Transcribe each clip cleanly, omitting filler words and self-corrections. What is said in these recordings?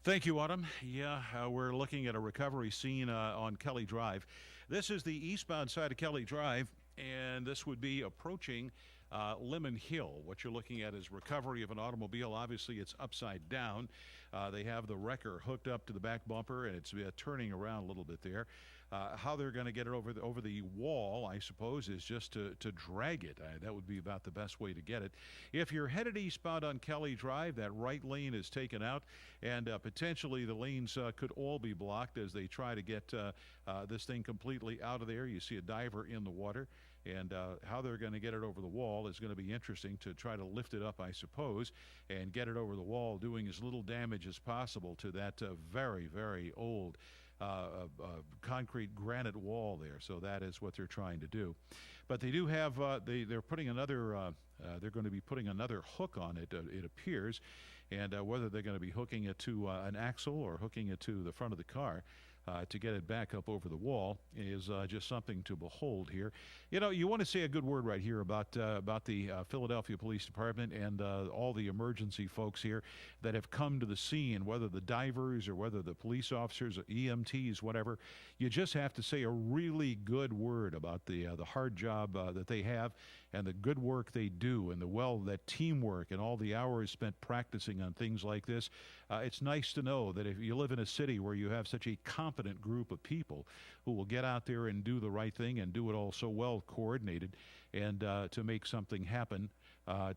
Thank you, Autumn. Yeah, we're looking at a recovery scene on Kelly Drive. This is the eastbound side of Kelly Drive, and this would be approaching Lemon Hill. What you're looking at is recovery of an automobile. Obviously, it's upside down. They have the wrecker hooked up to the back bumper, and it's turning around a little bit there. How they're going to get it over the wall, I suppose, is just to drag it. That would be about the best way to get it. If you're headed eastbound on Kelly Drive, that right lane is taken out, and potentially the lanes could all be blocked as they try to get this thing completely out of there. You see a diver in the water, and how they're going to get it over the wall is going to be interesting to try to lift it up, I suppose, and get it over the wall, doing as little damage as possible to that very, very old concrete granite wall there. So that is what they're trying to do. But they do have, they're putting another, they're going to be putting another hook on it, it appears. And whether they're going to be hooking it to an axle or hooking it to the front of the car to get it back up over the wall is just something to behold here. You know, you want to say a good word right here about the Philadelphia Police Department and all the emergency folks here that have come to the scene, whether the divers or whether the police officers, or EMTs, whatever. You just have to say a really good word about the hard job that they have and the good work they do and that teamwork and all the hours spent practicing on things like this. It's nice to know that if you live in a city where you have such a competent group of people who will get out there and do the right thing and do it all so well coordinated and to make something happen,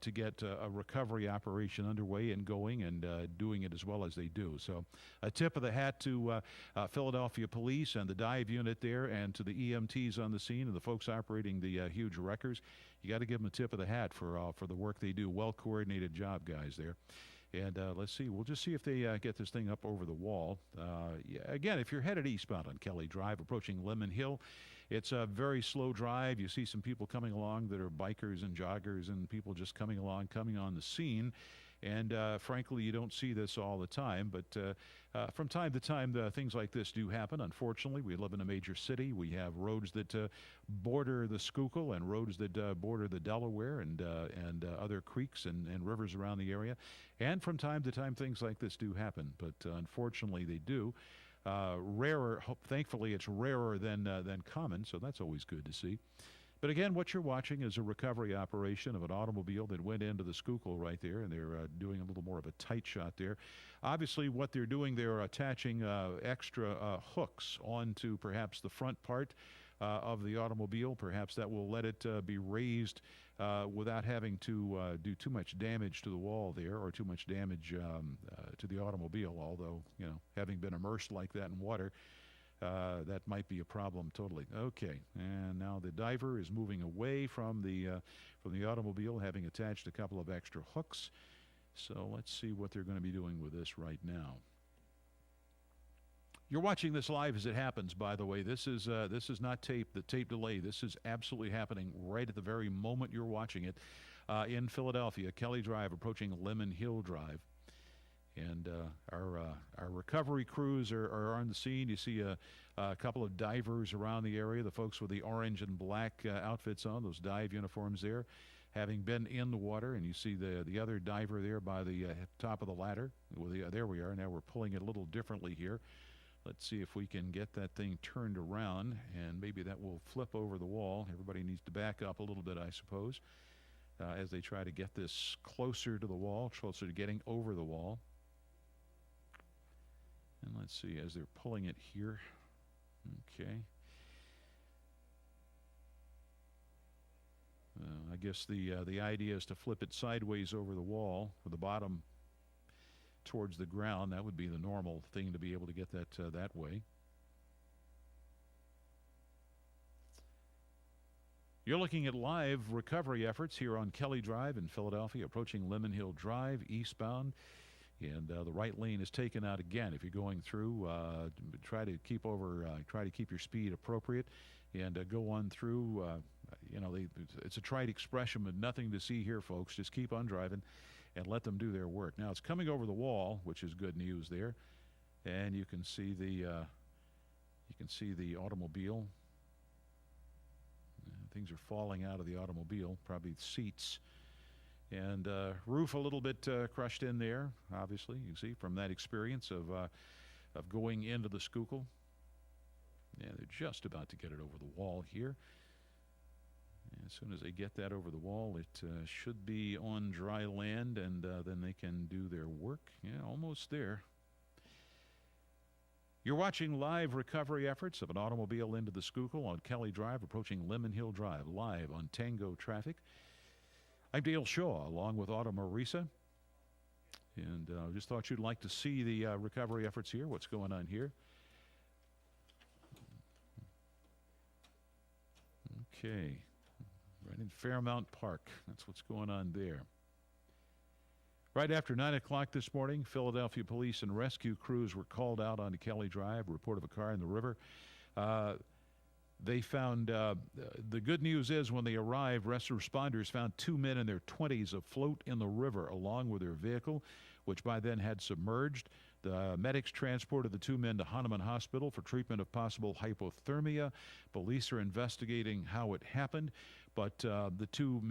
to get a recovery operation underway and going and doing it as well as they do. So a tip of the hat to Philadelphia Police and the dive unit there, and to the EMTs on the scene and the folks operating the huge wreckers. You got to give them a tip of the hat for the work they do. Well coordinated job, guys, there. And let's see. We'll just see if they get this thing up over the wall. Again, if you're headed eastbound on Kelly Drive, approaching Lemon Hill, it's a very slow drive. You see some people coming along that are bikers and joggers and people just coming on the scene. And frankly, you don't see this all the time. But from time to time, things like this do happen. Unfortunately, we live in a major city. We have roads that border the Schuylkill and roads that border the Delaware and other creeks and rivers around the area. And from time to time, things like this do happen. But unfortunately, they do. Rarer. Thankfully, it's rarer than common, so that's always good to see. But again, what you're watching is a recovery operation of an automobile that went into the Schuylkill right there, and they're doing a little more of a tight shot there. Obviously, what they're doing, they're attaching extra hooks onto perhaps the front part of the automobile. Perhaps that will let it be raised without having to do too much damage to the wall there, or too much damage to the automobile, although, you know, having been immersed like that in water, that might be a problem totally. Okay, and now the diver is moving away from the automobile, having attached a couple of extra hooks. So let's see what they're going to be doing with this right now. You're watching this live as it happens, by the way. This is not the tape delay. This is absolutely happening right at the very moment you're watching it in Philadelphia, Kelly Drive, approaching Lemon Hill Drive. And our recovery crews are on the scene. You see a couple of divers around the area, the folks with the orange and black outfits on, those dive uniforms there, having been in the water. And you see the other diver there by the top of the ladder. There we are. Now we're pulling it a little differently here. Let's see if we can get that thing turned around, and maybe that will flip over the wall. Everybody needs to back up a little bit, I suppose, as they try to get this closer to the wall, closer to getting over the wall. And let's see, as they're pulling it here. Okay. I guess the idea is to flip it sideways over the wall, with the bottom towards the ground. That would be the normal thing, to be able to get that that way. You're looking at live recovery efforts here on Kelly Drive in Philadelphia, approaching Lemon Hill Drive eastbound. And the right lane is taken out again. If you're going through, try to keep your speed appropriate, and go on through. It's a trite expression, but nothing to see here, folks. Just keep on driving, and let them do their work. Now it's coming over the wall, which is good news there, and you can see the automobile. Things are falling out of the automobile, probably seats. And roof a little bit crushed in there, obviously. You can see from that experience of going into the Schuylkill. Yeah, they're just about to get it over the wall here. And as soon as they get that over the wall, it should be on dry land, and then they can do their work. Yeah, almost there. You're watching live recovery efforts of an automobile into the Schuylkill on Kelly Drive, approaching Lemon Hill Drive, live on Tango Traffic. I'm Dale Shaw, along with Auto Marisa. And just thought you'd like to see the recovery efforts here, what's going on here. Okay. Right in Fairmount Park. That's what's going on there. Right after 9 o'clock this morning, Philadelphia police and rescue crews were called out onto Kelly Drive, a report of a car in the river. They found, the good news is when they arrived, rescue responders found 2 men in their 20s afloat in the river along with their vehicle, which by then had submerged. The medics transported the 2 men to Hahnemann Hospital for treatment of possible hypothermia. Police are investigating how it happened, but the 2 men